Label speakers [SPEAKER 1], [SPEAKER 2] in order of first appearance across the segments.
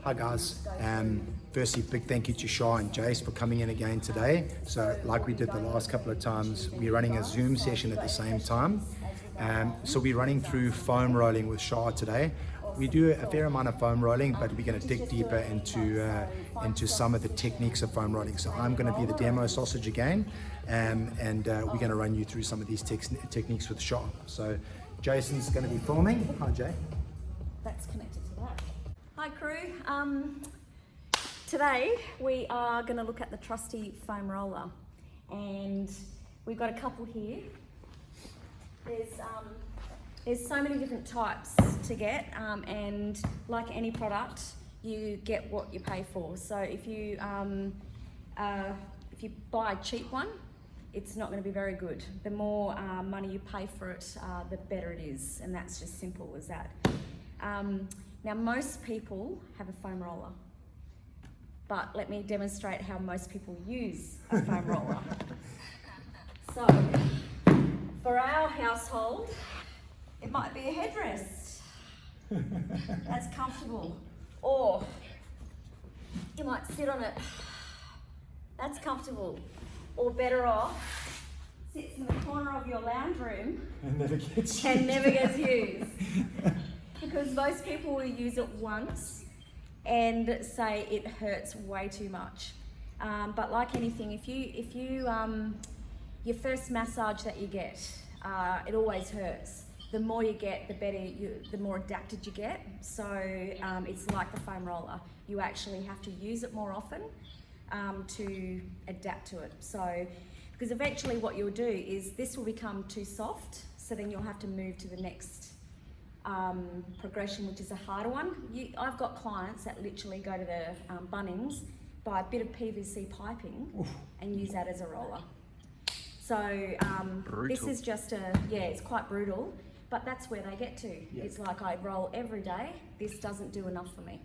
[SPEAKER 1] Hi guys, firstly big thank you to Shar and Jace for coming in again today. So like we did the last couple of times, we're running a Zoom session at the same time. So we're running through foam rolling with Shar today. We do a fair amount of foam rolling, but we're going to dig deeper into some of the techniques of foam rolling. So I'm going to be the demo sausage again, and we're going to run you through some of these techniques with Shar. So Jason's going to be filming. Hi Jay.
[SPEAKER 2] That's connected to that. Hi crew. Today we are going to look at the trusty foam roller, and we've got a couple here. There's so many different types to get, and like any product, you get what you pay for. So if you buy a cheap one, it's not going to be very good. The more money you pay for it, the better it is, and that's just simple as that. Now most people have a foam roller, but let me demonstrate how most people use a foam roller. So for our household, it might be a headrest. That's comfortable. Or you might sit on it. That's comfortable. Or better off, sits in the corner of your lounge room
[SPEAKER 1] And never gets
[SPEAKER 2] used. Because most people will use it once and say it hurts way too much. But like anything, if you your first massage that you get, it always hurts. The more you get, the better the more adapted you get. So it's like the foam roller. You actually have to use it more often to adapt to it. So, because eventually what you'll do is this will become too soft, so then you'll have to move to the next progression, which is a harder one. I've got clients that literally go to the Bunnings, buy a bit of PVC piping and use that as a roller. So this is just it's quite brutal, but that's where they get to. Yep. It's like I roll every day, this doesn't do enough for me.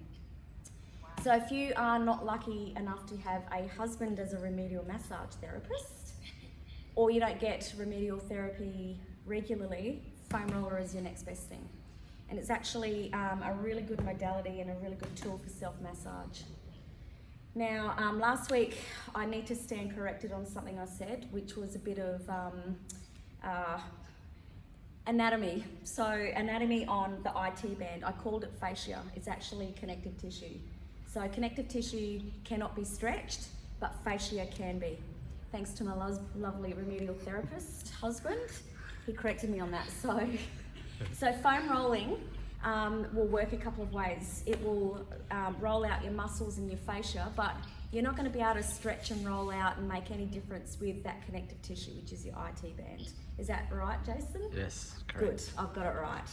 [SPEAKER 2] So if you are not lucky enough to have a husband as a remedial massage therapist, or you don't get remedial therapy regularly, foam roller is your next best thing. And it's actually a really good modality and a really good tool for self-massage. Now, last week, I need to stand corrected on something I said, which was a bit of anatomy. So anatomy on the IT band, I called it fascia. It's actually connective tissue. So connective tissue cannot be stretched, but fascia can be. Thanks to my lovely remedial therapist husband, he corrected me on that. So foam rolling will work a couple of ways. It will roll out your muscles and your fascia, but you're not going to be able to stretch and roll out and make any difference with that connective tissue, which is your IT band. Is that right, Jason?
[SPEAKER 3] Yes, correct.
[SPEAKER 2] Good, I've got it right.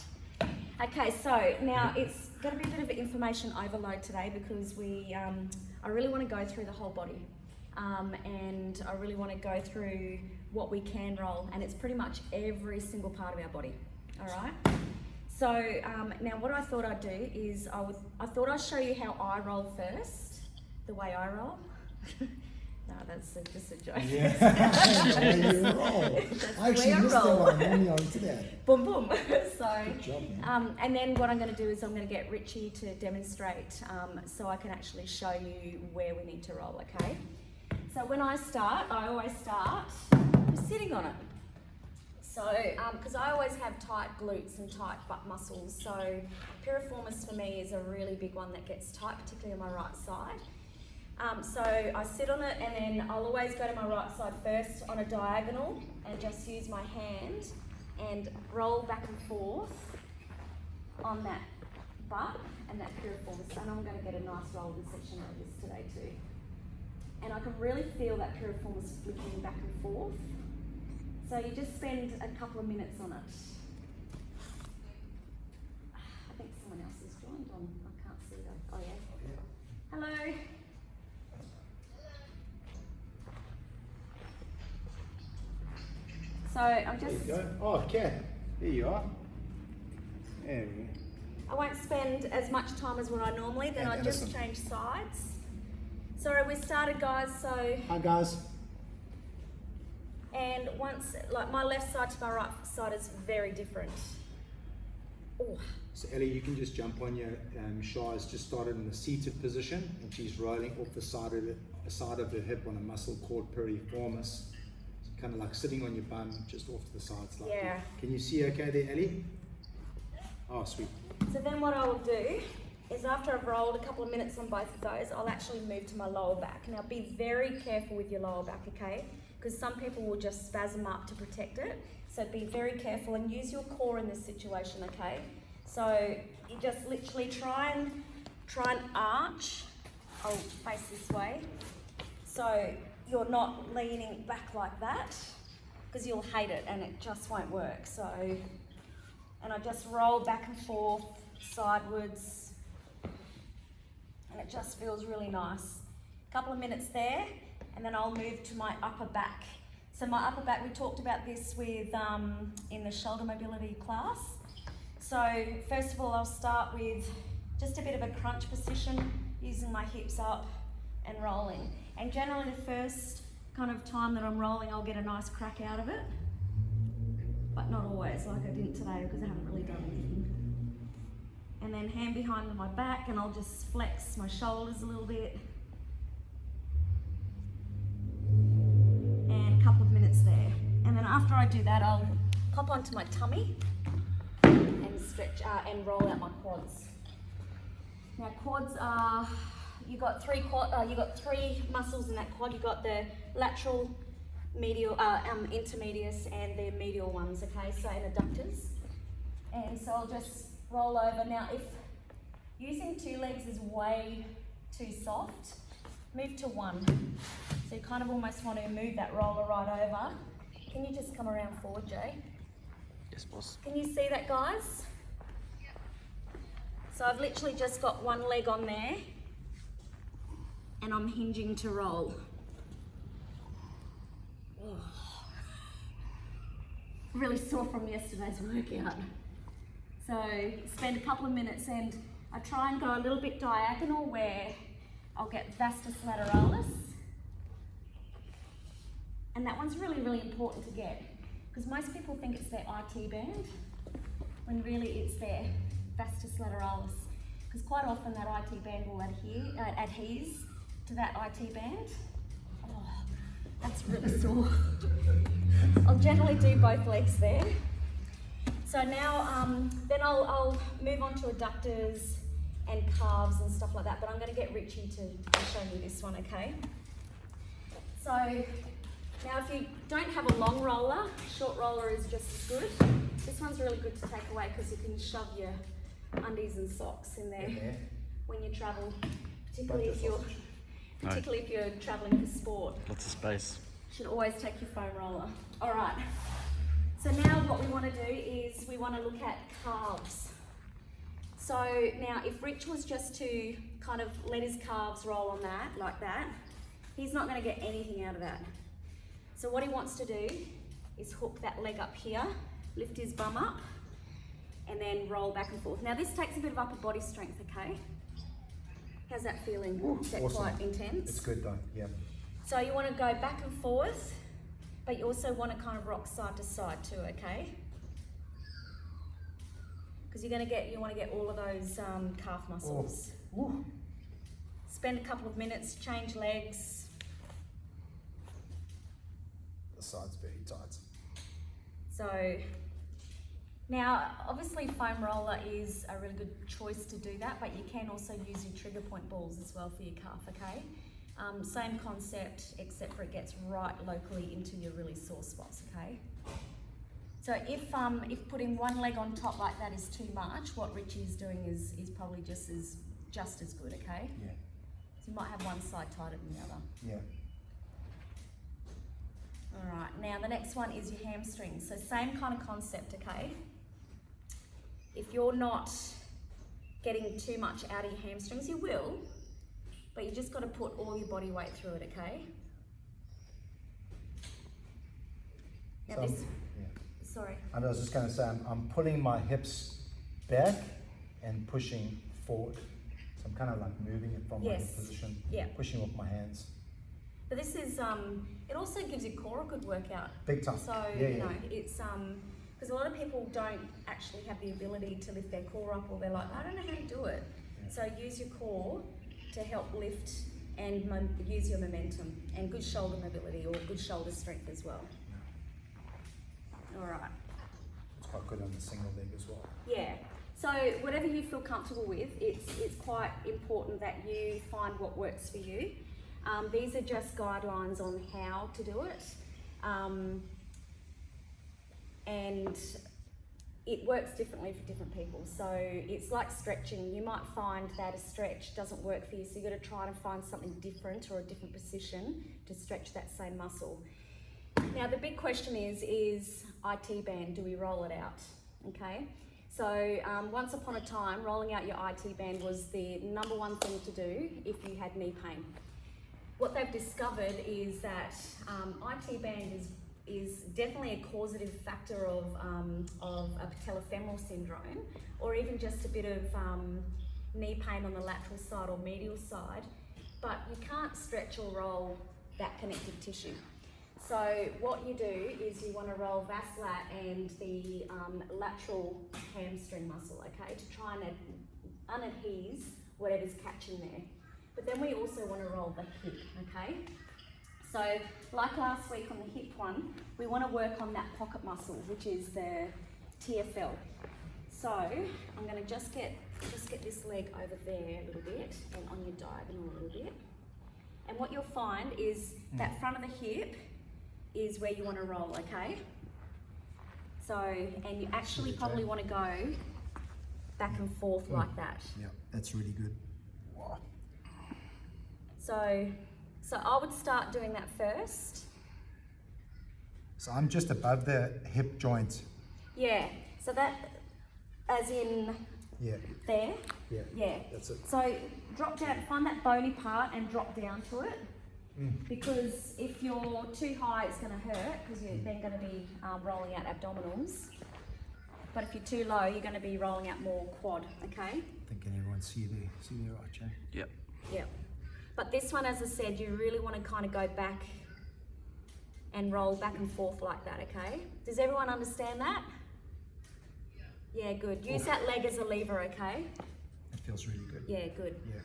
[SPEAKER 2] Okay, so now it's going to be a bit of information overload today because I really want to go through the whole body. And I really want to go through what we can roll, and it's pretty much every single part of our body. All right. So now what I thought I'd do is I thought I'd show you how I roll first, the way I roll. No, that's just a joke.
[SPEAKER 4] Yeah. That's the way you roll. I actually missed the one. I'm on to that.
[SPEAKER 2] Boom, boom. So,
[SPEAKER 4] good job, man.
[SPEAKER 2] And then what I'm going to do is I'm going to get Richie to demonstrate, so I can actually show you where we need to roll. Okay. So when I always start sitting on it. So, because I always have tight glutes and tight butt muscles, so piriformis for me is a really big one that gets tight, particularly on my right side. So I sit on it, and then I'll always go to my right side first on a diagonal and just use my hand and roll back and forth on that butt and that piriformis. And I'm going to get a nice rolling section of this today too. And I can really feel that piriformis flicking back and forth. So you just spend a couple of minutes on it. I think someone else has joined on. I can't see them. Oh yeah. Hello. So I'm just.
[SPEAKER 1] There you go. Oh, Kat. There you are. There we go.
[SPEAKER 2] I won't spend as much time as what I normally. Then I just change sides. Sorry, we started, guys. So.
[SPEAKER 1] Hi, guys.
[SPEAKER 2] And once, like my left side to my right side is very different. Oh,
[SPEAKER 1] So Ellie, you can just jump on your, Shar has just started in the seated position and she's rolling off the side of her hip on a muscle called piriformis. Kind of like sitting on your bum, just off to the side slightly.
[SPEAKER 2] Yeah.
[SPEAKER 1] Can you see okay there, Ellie? Oh, sweet.
[SPEAKER 2] so then what I will do is after I've rolled a couple of minutes on both of those, I'll actually move to my lower back. Now be very careful with your lower back, okay? Because some people will just spasm up to protect it. So be very careful and use your core in this situation, okay? So you just literally try and arch. I'll face this way. So you're not leaning back like that, because you'll hate it and it just won't work. So, and I just roll back and forth, sidewards, and it just feels really nice. A couple of minutes there, and then I'll move to my upper back. So my upper back, we talked about this with in the shoulder mobility class. So first of all, I'll start with just a bit of a crunch position, using my hips up and rolling. And generally the first kind of time that I'm rolling, I'll get a nice crack out of it. But not always, like I didn't today, because I haven't really done anything. And then hand behind my back, and I'll just flex my shoulders a little bit. And a couple of minutes there. And then after I do that, I'll hop onto my tummy and stretch and roll out my quads. Now quads are, you got three muscles in that quad. You got the lateral, medial, intermedius, and the medial ones. Okay, so and adductors. And so I'll just roll over. Now, if using two legs is way too soft, move to one. So you kind of almost want to move that roller right over. Can you just come around forward, Jay?
[SPEAKER 3] Yes, boss.
[SPEAKER 2] Can you see that, guys? So I've literally just got one leg on there and I'm hinging to roll. Oh. Really sore from yesterday's workout. So spend a couple of minutes and I try and go a little bit diagonal where I'll get vastus lateralis. And that one's really, really important to get, because most people think it's their IT band, when really it's their vastus lateralis. Because quite often that IT band will adheres to that IT band. Oh, that's really sore. I'll generally do both legs there. So now, then I'll move on to adductors and calves and stuff like that, but I'm going to get Richie to show you this one, okay? So now if you don't have a long roller, short roller is just as good. This one's really good to take away because you can shove your undies and socks in there when you travel, particularly if you're traveling for sport.
[SPEAKER 3] Lots of space.
[SPEAKER 2] You should always take your foam roller. All right. So now what we want to do is we want to look at calves. So now if Rich was just to kind of let his calves roll on that, like that, he's not going to get anything out of that. So what he wants to do is hook that leg up here, lift his bum up, and then roll back and forth. Now this takes a bit of upper body strength, okay? How's that feeling? Is that
[SPEAKER 1] Awesome.
[SPEAKER 2] quite intense?
[SPEAKER 1] It's good though, yeah.
[SPEAKER 2] So you want to go back and forth, but you also want to kind of rock side to side too, okay? Because you want to get all of those calf muscles.
[SPEAKER 1] Ooh.
[SPEAKER 2] Spend a couple of minutes, change legs.
[SPEAKER 1] The side's very tight.
[SPEAKER 2] So now, obviously foam roller is a really good choice to do that, but you can also use your trigger point balls as well for your calf, okay? Same concept, except for it gets right locally into your really sore spots, okay? So if putting one leg on top like that is too much, what Richie's doing is probably just as good, okay?
[SPEAKER 1] Yeah.
[SPEAKER 2] So you might have one side tighter than the other.
[SPEAKER 1] Yeah.
[SPEAKER 2] All right, now the next one is your hamstrings. So same kind of concept, okay? If you're not getting too much out of your hamstrings, you will, but you just got to put all your body weight through it, okay? Now
[SPEAKER 1] So
[SPEAKER 2] sorry.
[SPEAKER 1] And I was just going to say, I'm pulling my hips back and pushing forward. So I'm kind of like moving it from my hip position, pushing off my hands.
[SPEAKER 2] But this is, it also gives your core a good workout.
[SPEAKER 1] Big time.
[SPEAKER 2] So,
[SPEAKER 1] Yeah,
[SPEAKER 2] you know, it's, Because a lot of people don't actually have the ability to lift their core up, or they're like, I don't know how to do it. So use your core to help lift and use your momentum, and good shoulder mobility or good shoulder strength as well. All right.
[SPEAKER 1] It's quite good on the single leg as well.
[SPEAKER 2] Yeah. So whatever you feel comfortable with, it's quite important that you find what works for you. These are just guidelines on how to do it. And it works differently for different people. So it's like stretching. You might find that a stretch doesn't work for you, so you've got to try to find something different or a different position to stretch that same muscle. Now the big question is IT band, do we roll it out? Okay, so once upon a time, rolling out your IT band was the number one thing to do if you had knee pain. What they've discovered is that IT band is definitely a causative factor of a patellofemoral syndrome, or even just a bit of knee pain on the lateral side or medial side, but you can't stretch or roll that connective tissue. So what you do is you want to roll vas lat and the lateral hamstring muscle, okay, to try and unadhese whatever's catching there. But then we also want to roll the hip, okay? So like last week on the hip one, we want to work on that pocket muscle, which is the TFL. So I'm going to just get this leg over there a little bit and on your diagonal a little bit. And what you'll find is that front of the hip is where you want to roll, okay? So, and you actually probably want to go back and forth like that.
[SPEAKER 1] Yeah, that's really good. Wow.
[SPEAKER 2] So I would start doing that first.
[SPEAKER 1] So I'm just above the hip joint.
[SPEAKER 2] Yeah, so that, as in there. Yeah.
[SPEAKER 1] That's it.
[SPEAKER 2] So drop down, find that bony part and drop down to it. Because if you're too high, it's going to hurt, because you're then going to be rolling out abdominals. But if you're too low, you're going to be rolling out more quad, okay?
[SPEAKER 1] I think can everyone see there right, Jay?
[SPEAKER 3] Yep.
[SPEAKER 2] Yep. But this one, as I said, you really want to kind of go back and roll back and forth like that, okay? Does everyone understand that? Yeah, good. Use that leg as a lever, okay?
[SPEAKER 1] It feels really good.
[SPEAKER 2] Yeah, good.
[SPEAKER 1] Yeah.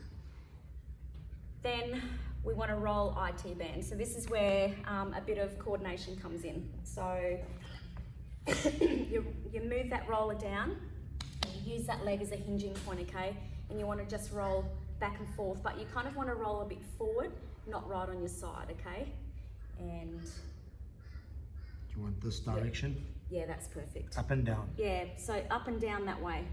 [SPEAKER 2] Then we want to roll IT band. So this is where a bit of coordination comes in. So you move that roller down, and you use that leg as a hinging point, okay? And you want to just roll back and forth, but you kind of want to roll a bit forward, not right on your side, okay? And
[SPEAKER 1] Do you want this direction?
[SPEAKER 2] yeah, that's perfect.
[SPEAKER 1] Up and down.
[SPEAKER 2] Yeah, so up and down that way.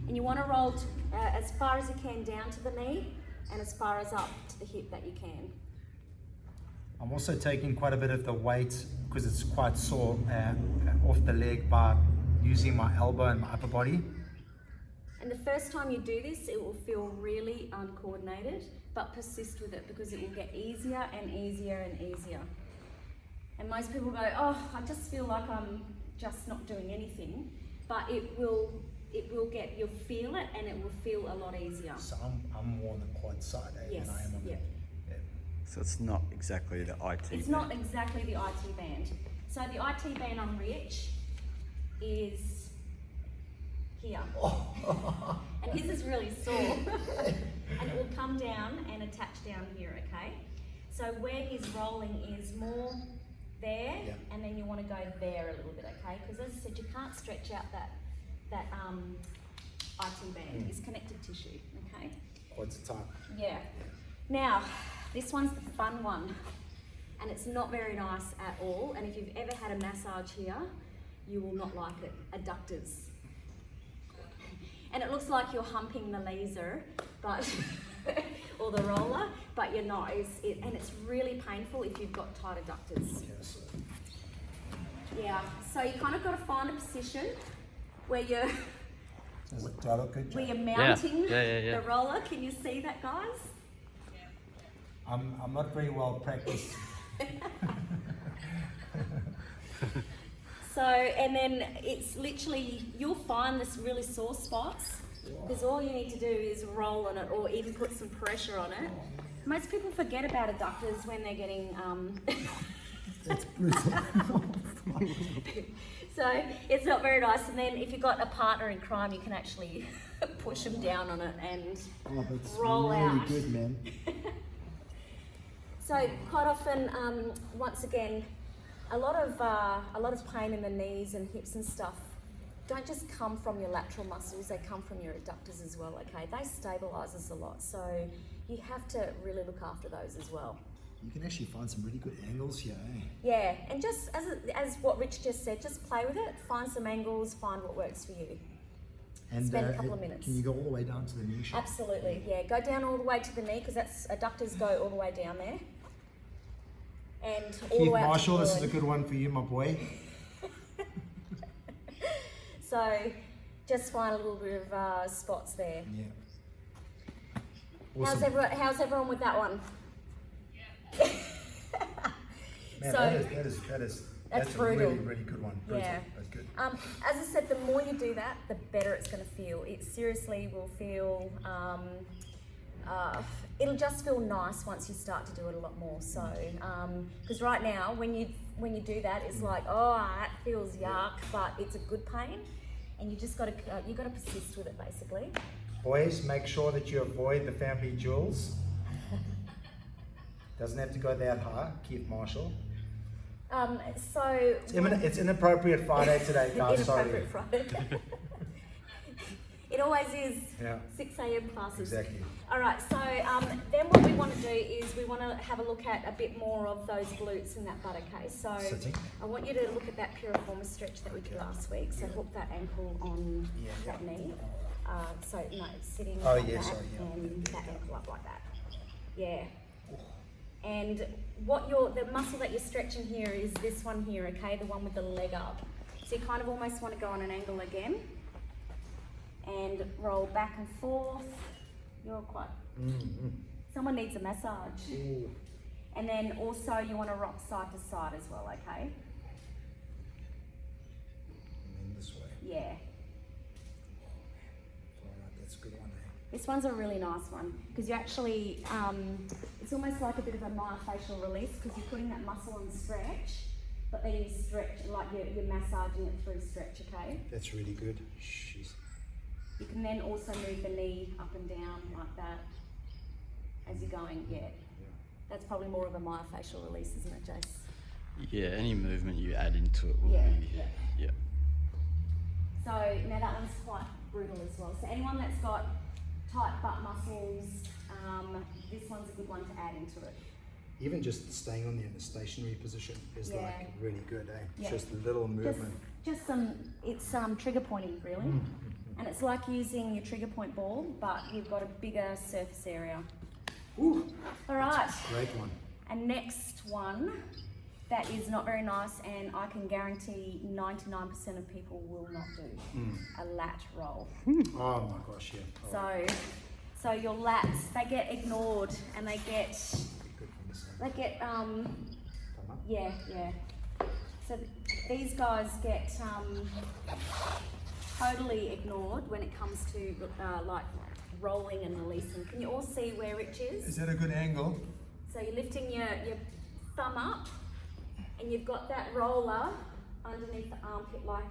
[SPEAKER 2] And you want to roll as far as you can down to the knee and as far as up to the hip that you can.
[SPEAKER 1] I'm also taking quite a bit of the weight, because it's quite sore, off the leg by using my elbow and my upper body.
[SPEAKER 2] And the first time you do this, it will feel really uncoordinated, but persist with it, because it will get easier and easier and easier. And most people go, oh, I just feel like I'm just not doing anything, but you'll feel it, and it will feel a lot easier.
[SPEAKER 1] So I'm more on the quad side
[SPEAKER 2] Yes,
[SPEAKER 1] than I am on
[SPEAKER 2] yeah.
[SPEAKER 1] the...
[SPEAKER 3] So it's not exactly the IT.
[SPEAKER 2] It's not exactly the IT band. So the IT band on Rich is here. And his is really sore. And it will come down and attach down here, okay? So where he's rolling is more there, and then you want to go there a little bit, okay? Because as I said, you can't stretch out that IT band. It's connective tissue, okay?
[SPEAKER 1] Quads are tight.
[SPEAKER 2] Yeah. Now, this one's the fun one, and it's not very nice at all. And if you've ever had a massage here, you will not like it. Adductors. And it looks like you're humping the laser, but or the roller, but you're not. And it's really painful if you've got tight adductors.
[SPEAKER 1] Yes.
[SPEAKER 2] Yeah. So you kind of got to find a position where you're
[SPEAKER 1] Do I look good,
[SPEAKER 2] where
[SPEAKER 1] Jay?
[SPEAKER 2] you're mounting
[SPEAKER 3] Yeah.
[SPEAKER 2] the roller. Can you see that, guys?
[SPEAKER 1] I'm not very well practiced.
[SPEAKER 2] So, and then it's literally, you'll find this really sore spots, because all you need to do is roll on it or even put some pressure on it. Most people forget about adductors when they're getting,
[SPEAKER 4] That's brutal.
[SPEAKER 2] So it's not very nice. And then if you've got a partner in crime, you can actually push them down on it and
[SPEAKER 4] Oh, that's
[SPEAKER 2] roll
[SPEAKER 4] really
[SPEAKER 2] out.
[SPEAKER 4] good, man.
[SPEAKER 2] So quite often, once again, a lot of pain in the knees and hips and stuff don't just come from your lateral muscles, they come from your adductors as well, okay? They stabilise us a lot, so you have to really look after those as well.
[SPEAKER 4] You can actually find some really good angles here, eh?
[SPEAKER 2] Yeah, and just as what Rich just said, just play with it, find some angles, find what works for you.
[SPEAKER 4] And
[SPEAKER 2] Spend a couple of minutes.
[SPEAKER 4] Can you go all the way down to the knee? Shar?
[SPEAKER 2] Absolutely, yeah. Go down all the way to the knee, because that's adductors go all the way down there. And all the
[SPEAKER 1] Keith
[SPEAKER 2] way up to
[SPEAKER 1] Marshall,
[SPEAKER 2] the
[SPEAKER 1] this is a
[SPEAKER 2] glute.
[SPEAKER 1] good one for you, my boy.
[SPEAKER 2] So just find a little bit of spots there.
[SPEAKER 1] Yeah.
[SPEAKER 2] How's
[SPEAKER 1] Awesome.
[SPEAKER 2] everyone with that one?
[SPEAKER 1] Man,
[SPEAKER 2] So-
[SPEAKER 1] that's a
[SPEAKER 2] brutal.
[SPEAKER 1] really, really good one. Brutal.
[SPEAKER 2] Yeah.
[SPEAKER 1] That's good.
[SPEAKER 2] As I said, the more you do that, the better it's going to feel. It seriously will feel, it'll just feel nice once you start to do it a lot more. So, because right now, when you do that, it's like, oh, that feels yuck, but it's a good pain, and you just got to persist with it, basically.
[SPEAKER 1] Boys, make sure that you avoid the family jewels. Doesn't have to go that high. Keith Marshall.
[SPEAKER 2] So
[SPEAKER 1] It's inappropriate Friday today, guys. Sorry.
[SPEAKER 2] Inappropriate Friday. It always is.
[SPEAKER 1] Yeah.
[SPEAKER 2] 6 a.m. classes.
[SPEAKER 1] Exactly.
[SPEAKER 2] All right, so then what we want to do is we want to have a look at a bit more of those glutes and that butt, okay? So
[SPEAKER 1] Sitting.
[SPEAKER 2] I want you to look at that piriformis stretch that we did last week. So hook that ankle on that knee. So no, it's sitting
[SPEAKER 1] Oh,
[SPEAKER 2] like
[SPEAKER 1] yeah,
[SPEAKER 2] that
[SPEAKER 1] sorry, yeah.
[SPEAKER 2] and that ankle up like that. Yeah. And the muscle that you're stretching here is this one here, okay? The one with the leg up. So you kind of almost want to go on an angle again and roll back and forth. You're quite. Someone needs a massage.
[SPEAKER 1] Ooh.
[SPEAKER 2] And then also you want to rock side to side as well, okay?
[SPEAKER 1] And then this way.
[SPEAKER 2] Yeah.
[SPEAKER 1] Alright, that's a good one, eh?
[SPEAKER 2] This one's a really nice one because you actually, it's almost like a bit of a myofascial release because you're putting that muscle on stretch, but then you stretch, like you're massaging it through stretch, okay?
[SPEAKER 1] That's really good. Jeez.
[SPEAKER 2] You can then also move the knee up and down like that as you're going, yeah. That's probably more of a myofascial release, isn't it, Jace?
[SPEAKER 3] Yeah, any movement you add into it will
[SPEAKER 2] Yeah,
[SPEAKER 3] be.
[SPEAKER 2] yeah.
[SPEAKER 3] Yeah.
[SPEAKER 2] So now that one's quite brutal as well. So anyone that's got tight butt muscles, this one's a good one to add into it.
[SPEAKER 1] Even just staying on there in the stationary position is
[SPEAKER 2] Yeah.
[SPEAKER 1] like really good, eh?
[SPEAKER 2] Yeah.
[SPEAKER 1] Just a little movement.
[SPEAKER 2] Just it's trigger pointing really. And it's like using your trigger point ball, but you've got a bigger surface area.
[SPEAKER 1] Ooh,
[SPEAKER 2] All right,
[SPEAKER 1] great one.
[SPEAKER 2] and next one that is not very nice, and I can guarantee 99% of people will not do a lat roll.
[SPEAKER 1] Oh my gosh, yeah. Oh,
[SPEAKER 2] So your lats, they get ignored, and they get
[SPEAKER 1] good from the side. Come up.
[SPEAKER 2] yeah. So these guys get totally ignored when it comes to like rolling and releasing. Can you all see where Rich is?
[SPEAKER 1] Is that a good angle?
[SPEAKER 2] So you're lifting your thumb up, and you've got that roller underneath the armpit like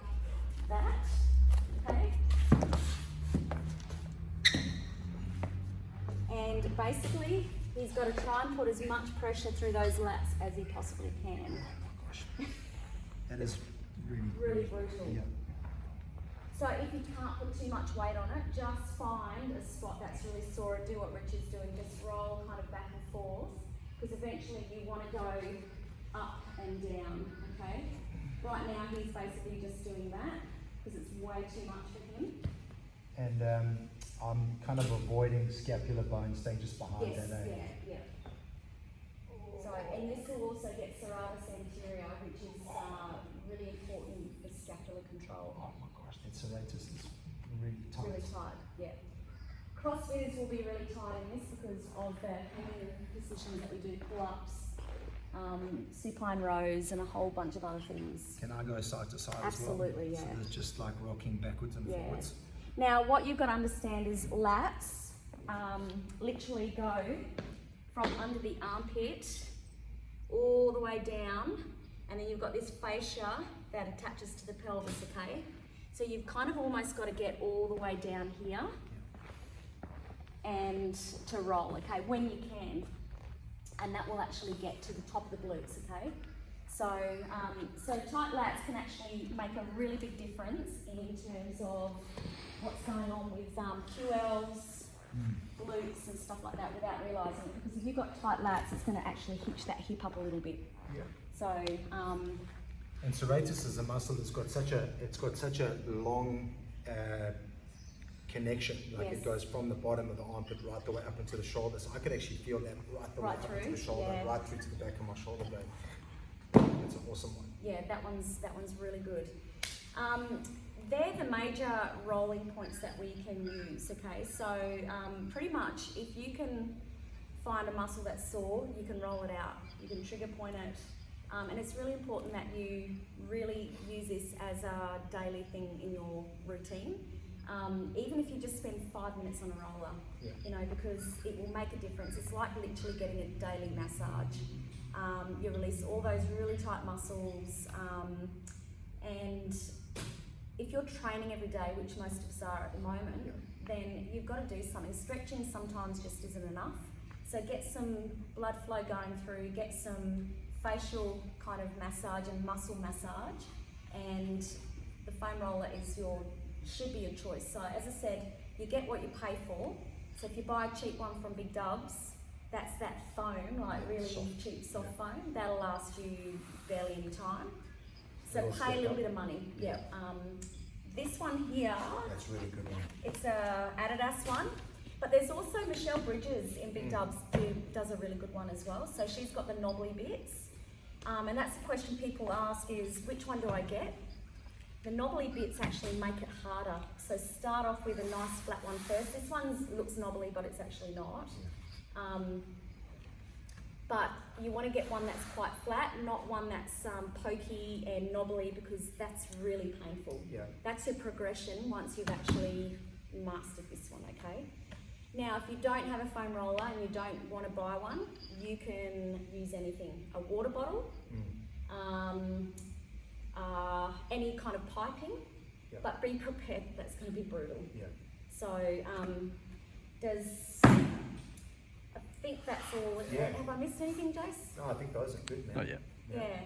[SPEAKER 2] that, okay? And basically, he's got to try and put as much pressure through those lats as he possibly can.
[SPEAKER 1] Oh my gosh. That is really,
[SPEAKER 2] Really brutal.
[SPEAKER 1] Yeah.
[SPEAKER 2] So if you can't put too much weight on it, just find a spot that's really sore and do what Rich is doing, just roll kind of back and forth, because eventually you want to go up and down, okay? Right now he's basically just doing that, because it's way too much for him.
[SPEAKER 1] And I'm kind of avoiding scapular bone, staying just behind
[SPEAKER 2] Yes,
[SPEAKER 1] that, eh?
[SPEAKER 2] yeah. So, and this will also get serratus anterior, which is really important for scapular control.
[SPEAKER 1] Oh my gosh, that serratus is really tight.
[SPEAKER 2] Really tight, yeah. Crossfitters will be really tight in this because of the hanging positions that we do, pull-ups, supine rows, and a whole bunch of other things.
[SPEAKER 1] Can I go side to side
[SPEAKER 2] Absolutely,
[SPEAKER 1] as well?
[SPEAKER 2] yeah.
[SPEAKER 1] So it's just like rocking backwards and
[SPEAKER 2] Yeah.
[SPEAKER 1] forwards.
[SPEAKER 2] Now, what you've got to understand is lats literally go from under the armpit all the way down and then you've got this fascia that attaches to the pelvis, okay? So you've kind of almost got to get all the way down here and to roll, okay, when you can. And that will actually get to the top of the glutes, okay? So, so tight lats can actually make a really big difference in terms of what's going on with QLs, glutes and stuff like that without realising it. Because if you've got tight lats, it's going to actually hitch that hip up a little bit.
[SPEAKER 1] Yeah.
[SPEAKER 2] So,
[SPEAKER 1] and serratus is a muscle that's got such a long connection. Like
[SPEAKER 2] yes.
[SPEAKER 1] it goes from the bottom of the armpit right the way up into the shoulder. So I could actually feel that right the way up into the shoulder,
[SPEAKER 2] yeah.
[SPEAKER 1] right through to the back of my shoulder blade. It's an awesome one.
[SPEAKER 2] Yeah, that one's really good. They're the major rolling points that we can use, okay? So pretty much if you can find a muscle that's sore, you can roll it out. You can trigger point it. And it's really important that you really use this as a daily thing in your routine. Even if you just spend 5 minutes on a roller,
[SPEAKER 1] yeah.
[SPEAKER 2] you know, because it will make a difference. It's like literally getting a daily massage. You release all those really tight muscles, and if you're training every day, which most of us are at the moment,
[SPEAKER 1] yeah.
[SPEAKER 2] then you've got to do something. Stretching sometimes just isn't enough. So get some blood flow going through, get some facial kind of massage and muscle massage, and the foam roller should be your choice. So as I said, you get what you pay for. So if you buy a cheap one from Big Dubs, that's that foam, like really
[SPEAKER 1] soft.
[SPEAKER 2] cheap soft foam. That'll last you barely any time. So
[SPEAKER 1] It'll
[SPEAKER 2] pay a little
[SPEAKER 1] step
[SPEAKER 2] bit
[SPEAKER 1] up.
[SPEAKER 2] of money. Yeah. This one here,
[SPEAKER 1] That's a really good one.
[SPEAKER 2] it's a Adidas one. But there's also Michelle Bridges in Big Dubs who does a really good one as well. So she's got the knobbly bits. And that's the question people ask is, which one do I get? The knobbly bits actually make it harder. So start off with a nice flat one first. This one looks knobbly, but it's actually not. But you want to get one that's quite flat, not one that's pokey and knobbly, because that's really painful.
[SPEAKER 1] Yeah.
[SPEAKER 2] That's your progression once you've actually mastered this one, okay? Now, if you don't have a foam roller and you don't want to buy one, you can use anything. A water bottle, any kind of piping,
[SPEAKER 1] Yeah.
[SPEAKER 2] but be prepared that's going to be brutal.
[SPEAKER 1] Yeah.
[SPEAKER 2] So, I think that's all.
[SPEAKER 1] Yeah.
[SPEAKER 2] Have I missed anything, Jace?
[SPEAKER 1] No, I think those are good, man.
[SPEAKER 3] Oh yeah.
[SPEAKER 2] Yeah.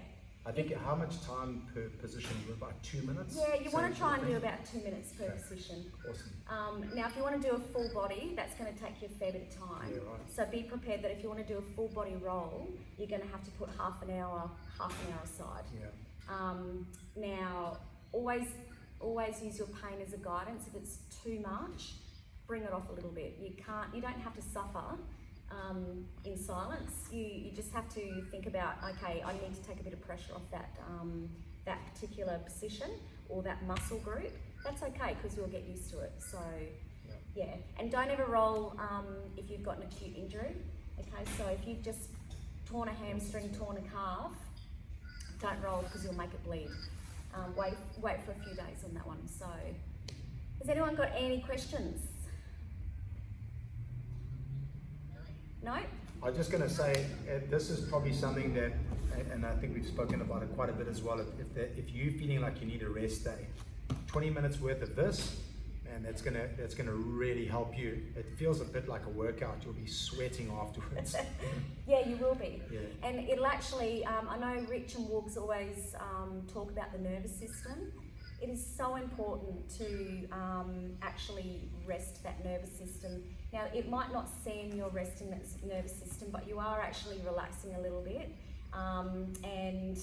[SPEAKER 1] I think how much time per position? About 2 minutes?
[SPEAKER 2] Yeah, you want
[SPEAKER 1] Same
[SPEAKER 2] to try and
[SPEAKER 1] sort
[SPEAKER 2] do
[SPEAKER 1] of
[SPEAKER 2] about 2 minutes per
[SPEAKER 1] Okay.
[SPEAKER 2] position.
[SPEAKER 1] thing? Awesome.
[SPEAKER 2] Now, if you want to do a full body, that's going to take you a fair bit of time.
[SPEAKER 1] Yeah, right.
[SPEAKER 2] So be prepared that if you want to do a full body roll, you're going to have to put half an hour aside.
[SPEAKER 1] Yeah.
[SPEAKER 2] Now, always use your pain as a guidance. If it's too much, bring it off a little bit. You don't have to suffer in silence. You just have to think about, okay, I need to take a bit of pressure off that particular position or that muscle group. That's okay, because you'll get used to it. So yeah, and don't ever roll if you've got an acute injury. Okay, so if you've just torn a hamstring, torn a calf, don't roll because you'll make it bleed. Wait for a few days on that one. So, has anyone got any questions? No?
[SPEAKER 1] I'm just going to say this is probably something that, and I think we've spoken about it quite a bit as well. If you're feeling like you need a rest day, 20 minutes worth of this, man, that's gonna really help you. It feels a bit like a workout. You'll be sweating afterwards.
[SPEAKER 2] Yeah, you will be.
[SPEAKER 1] Yeah.
[SPEAKER 2] And it'll actually, I know Rich and Woogs always talk about the nervous system. It is so important to actually rest that nervous system. Now, it might not seem you're resting that nervous system, but you are actually relaxing a little bit. And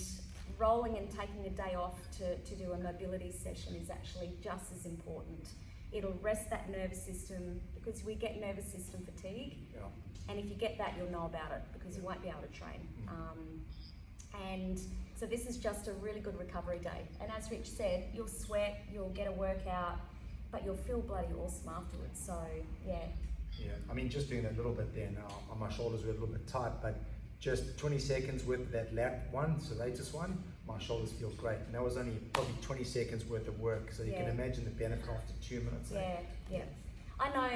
[SPEAKER 2] rolling and taking a day off to do a mobility session is actually just as important. It'll rest that nervous system, because we get nervous system fatigue.
[SPEAKER 1] Yeah.
[SPEAKER 2] And if you get that, you'll know about it, because you won't be able to train. And so this is just a really good recovery day. And as Rich said, you'll sweat, you'll get a workout, but you'll feel bloody awesome afterwards. So yeah.
[SPEAKER 1] Yeah, I mean, just doing a little bit there now, my shoulders were a little bit tight, but just 20 seconds with that lat one, serratus one, my shoulders feel great. And that was only probably 20 seconds worth of work, so you can imagine the benefit after 2 minutes.
[SPEAKER 2] Yeah. I know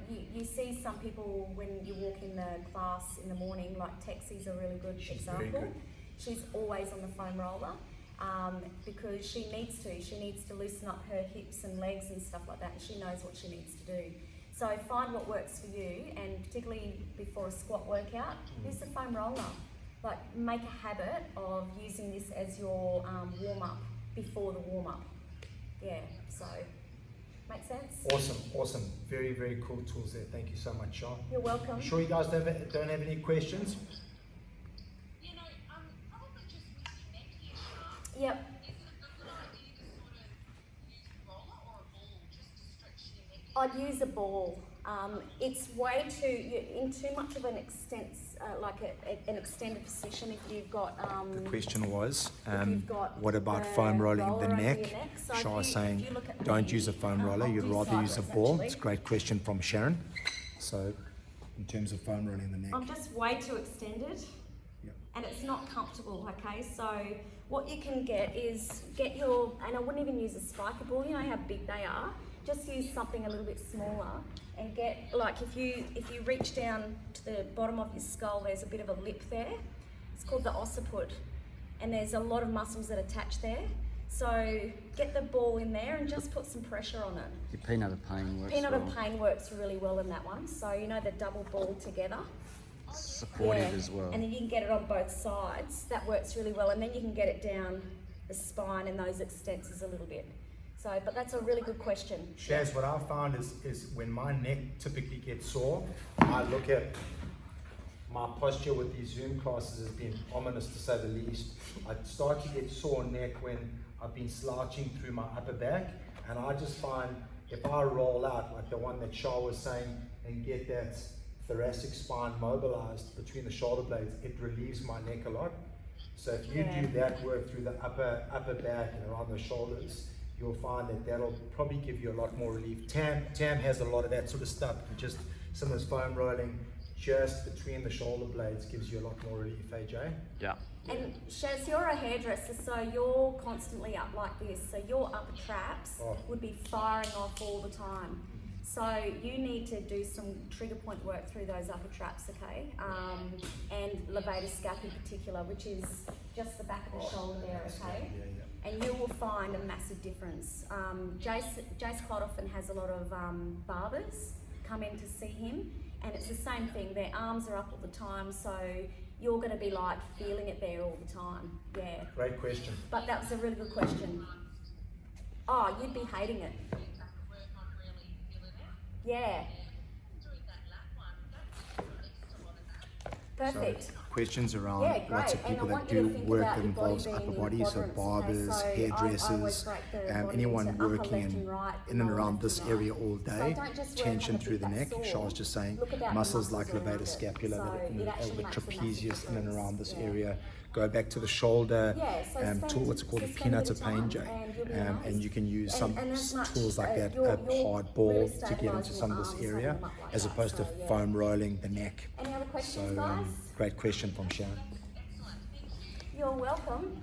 [SPEAKER 2] you see some people when you walk in the class in the morning, like Texi's a really good example.
[SPEAKER 1] Very good.
[SPEAKER 2] she's always on the foam roller because she needs to loosen up her hips and legs and stuff like that, and she knows what she needs to do. So find what works for you, and particularly before a squat workout, use the foam roller. Like, make a habit of using this as your warm-up before the warm-up. Yeah, so, make sense?
[SPEAKER 1] Awesome. Very, very cool tools there. Thank you so much, Shar.
[SPEAKER 2] You're welcome.
[SPEAKER 1] You sure you guys don't have any questions?
[SPEAKER 5] Probably just with your neck here, Shar.
[SPEAKER 2] Yep.
[SPEAKER 5] Is it a good idea to sort of use a roller or a ball just to stretch your neck?
[SPEAKER 2] I'd use a ball. It's way in too much of an an extended position if you've got.
[SPEAKER 1] The question was,
[SPEAKER 2] you've got
[SPEAKER 1] what about
[SPEAKER 2] the
[SPEAKER 1] foam rolling
[SPEAKER 2] roller
[SPEAKER 1] the
[SPEAKER 2] over
[SPEAKER 1] neck?
[SPEAKER 2] your neck. So
[SPEAKER 1] Shar
[SPEAKER 2] if
[SPEAKER 1] saying,
[SPEAKER 2] you look at
[SPEAKER 1] don't
[SPEAKER 2] me,
[SPEAKER 1] use a foam roller,
[SPEAKER 2] I'll
[SPEAKER 1] you'd
[SPEAKER 2] do
[SPEAKER 1] rather use a
[SPEAKER 2] sideways,
[SPEAKER 1] ball.
[SPEAKER 2] actually.
[SPEAKER 1] It's a great question from Sharon. So, in terms of foam rolling the neck.
[SPEAKER 2] I'm just way too extended.
[SPEAKER 1] Yep.
[SPEAKER 2] And it's not comfortable, okay? So what you can get is and I wouldn't even use a spiker ball, you know how big they are. Just use something a little bit smaller and get, like if you reach down to the bottom of your skull, there's a bit of a lip there. It's called the occiput, and there's a lot of muscles that attach there. So get the ball in there and just put some pressure on it.
[SPEAKER 3] Your peanut of pain works
[SPEAKER 2] Peanut
[SPEAKER 3] well.
[SPEAKER 2] of pain works really well in that one. So you know the double ball together.
[SPEAKER 3] Supportive as well.
[SPEAKER 2] And then you can get it on both sides. That works really well. And then you can get it down the spine and those extensors a little bit. So, but that's a really good question.
[SPEAKER 1] Shaz, what I found is when my neck typically gets sore, I look at my posture with these Zoom classes has been ominous to say the least. I start to get sore neck when I've been slouching through my upper back, and I just find if I roll out, like the one that Shar was saying, and get that thoracic spine mobilized between the shoulder blades, it relieves my neck a lot. So if you do that work through the upper back and around the shoulders, you'll find that that'll probably give you a lot more relief. Tam has a lot of that sort of stuff, and just some of this foam rolling just between the shoulder blades gives you a lot more relief, AJ.
[SPEAKER 3] Yeah.
[SPEAKER 2] And Shaz, you're a hairdresser, so you're constantly up like this. So your upper traps would be firing off all the time. So you need to do some trigger point work through those upper traps, okay? And levator scap in particular, which is just the back of the shoulder there, okay? And you will find a massive difference. Jace quite often has a lot of barbers come in to see him, and it's the same thing. Their arms are up all the time, so you're going to be like feeling it there all the time. Yeah.
[SPEAKER 1] Great question.
[SPEAKER 2] But that was a really good question. Oh, you'd be hating it.
[SPEAKER 5] Work on really filling it.
[SPEAKER 2] Yeah.
[SPEAKER 5] Doing that lap one, that's released a lot of that.
[SPEAKER 2] Perfect.
[SPEAKER 1] So, questions around
[SPEAKER 2] Yeah,
[SPEAKER 1] lots of
[SPEAKER 2] great.
[SPEAKER 1] people
[SPEAKER 2] And I
[SPEAKER 1] that
[SPEAKER 2] want you
[SPEAKER 1] do
[SPEAKER 2] to think
[SPEAKER 1] work
[SPEAKER 2] about
[SPEAKER 1] that
[SPEAKER 2] your body
[SPEAKER 1] involves
[SPEAKER 2] being
[SPEAKER 1] upper
[SPEAKER 2] in
[SPEAKER 1] body, so
[SPEAKER 2] quadrants, okay?
[SPEAKER 1] barbers,
[SPEAKER 2] So I
[SPEAKER 1] hairdressers,
[SPEAKER 2] always break the body
[SPEAKER 1] anyone
[SPEAKER 2] into upper,
[SPEAKER 1] working
[SPEAKER 2] left and right,
[SPEAKER 1] in and
[SPEAKER 2] lower,
[SPEAKER 1] around
[SPEAKER 2] left
[SPEAKER 1] this
[SPEAKER 2] and right.
[SPEAKER 1] area all
[SPEAKER 2] So
[SPEAKER 1] day,
[SPEAKER 2] don't just work
[SPEAKER 1] tension
[SPEAKER 2] on the
[SPEAKER 1] through the
[SPEAKER 2] bit
[SPEAKER 1] neck.
[SPEAKER 2] that's
[SPEAKER 1] Char's
[SPEAKER 2] sore.
[SPEAKER 1] just saying
[SPEAKER 2] Look about
[SPEAKER 1] muscles
[SPEAKER 2] the
[SPEAKER 1] like
[SPEAKER 2] muscles around
[SPEAKER 1] levator
[SPEAKER 2] it.
[SPEAKER 1] scapula,
[SPEAKER 2] So
[SPEAKER 1] that,
[SPEAKER 2] it actually
[SPEAKER 1] the
[SPEAKER 2] makes a massive
[SPEAKER 1] trapezius in and
[SPEAKER 2] difference.
[SPEAKER 1] around this
[SPEAKER 2] Yeah.
[SPEAKER 1] area. Go back to the shoulder
[SPEAKER 2] Yeah, so spend-
[SPEAKER 1] tool, what's it called,
[SPEAKER 2] so
[SPEAKER 1] the
[SPEAKER 2] spend a
[SPEAKER 1] peanuts
[SPEAKER 2] bit
[SPEAKER 1] of
[SPEAKER 2] of
[SPEAKER 1] pain,
[SPEAKER 2] time
[SPEAKER 1] Jay.
[SPEAKER 2] and you'll be amazed.
[SPEAKER 1] And you can use some
[SPEAKER 2] And as much,
[SPEAKER 1] tools like that,
[SPEAKER 2] you're
[SPEAKER 1] a hard ball
[SPEAKER 2] really
[SPEAKER 1] to get into
[SPEAKER 2] stabilising
[SPEAKER 1] some of
[SPEAKER 2] your
[SPEAKER 1] this
[SPEAKER 2] arms,
[SPEAKER 1] area,
[SPEAKER 2] holding them up like
[SPEAKER 1] as
[SPEAKER 2] that.
[SPEAKER 1] opposed to
[SPEAKER 2] So, yeah.
[SPEAKER 1] foam rolling the neck.
[SPEAKER 2] Any other
[SPEAKER 1] So,
[SPEAKER 2] questions, guys?
[SPEAKER 1] great question from Sharon.
[SPEAKER 2] You're welcome.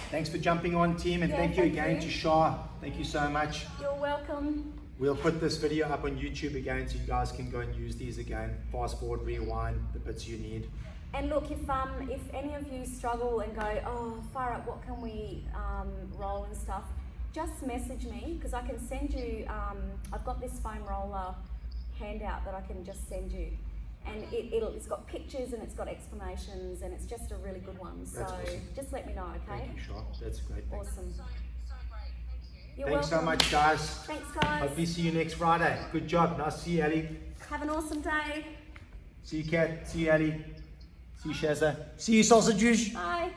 [SPEAKER 1] Thanks for jumping on, team, and
[SPEAKER 2] Yeah,
[SPEAKER 1] thank you
[SPEAKER 2] thank
[SPEAKER 1] again
[SPEAKER 2] you.
[SPEAKER 1] to Shar. Thank you so much.
[SPEAKER 2] You're welcome.
[SPEAKER 1] We'll put this video up on YouTube again so you guys can go and use these again. Fast forward, rewind the bits you need.
[SPEAKER 2] And look, if any of you struggle and go, oh, far out, what can we roll and stuff, just message me, because I can send you, I've got this foam roller handout that I can just send you. And it's got pictures and it's got explanations, and it's just a really good one. So
[SPEAKER 1] That's awesome.
[SPEAKER 2] just let me know, okay?
[SPEAKER 1] Thank you, Shar. That's great. Thanks.
[SPEAKER 2] Awesome.
[SPEAKER 5] So great, thank you.
[SPEAKER 2] You're
[SPEAKER 1] Thanks so
[SPEAKER 2] welcome.
[SPEAKER 1] much, guys.
[SPEAKER 2] Thanks, guys.
[SPEAKER 1] Hopefully see you next Friday. Good job. Nice to see you, Ali.
[SPEAKER 2] Have an awesome day.
[SPEAKER 1] See you, Kat. See you, Ali. See you, Shazza. See you, sausages.
[SPEAKER 2] Bye.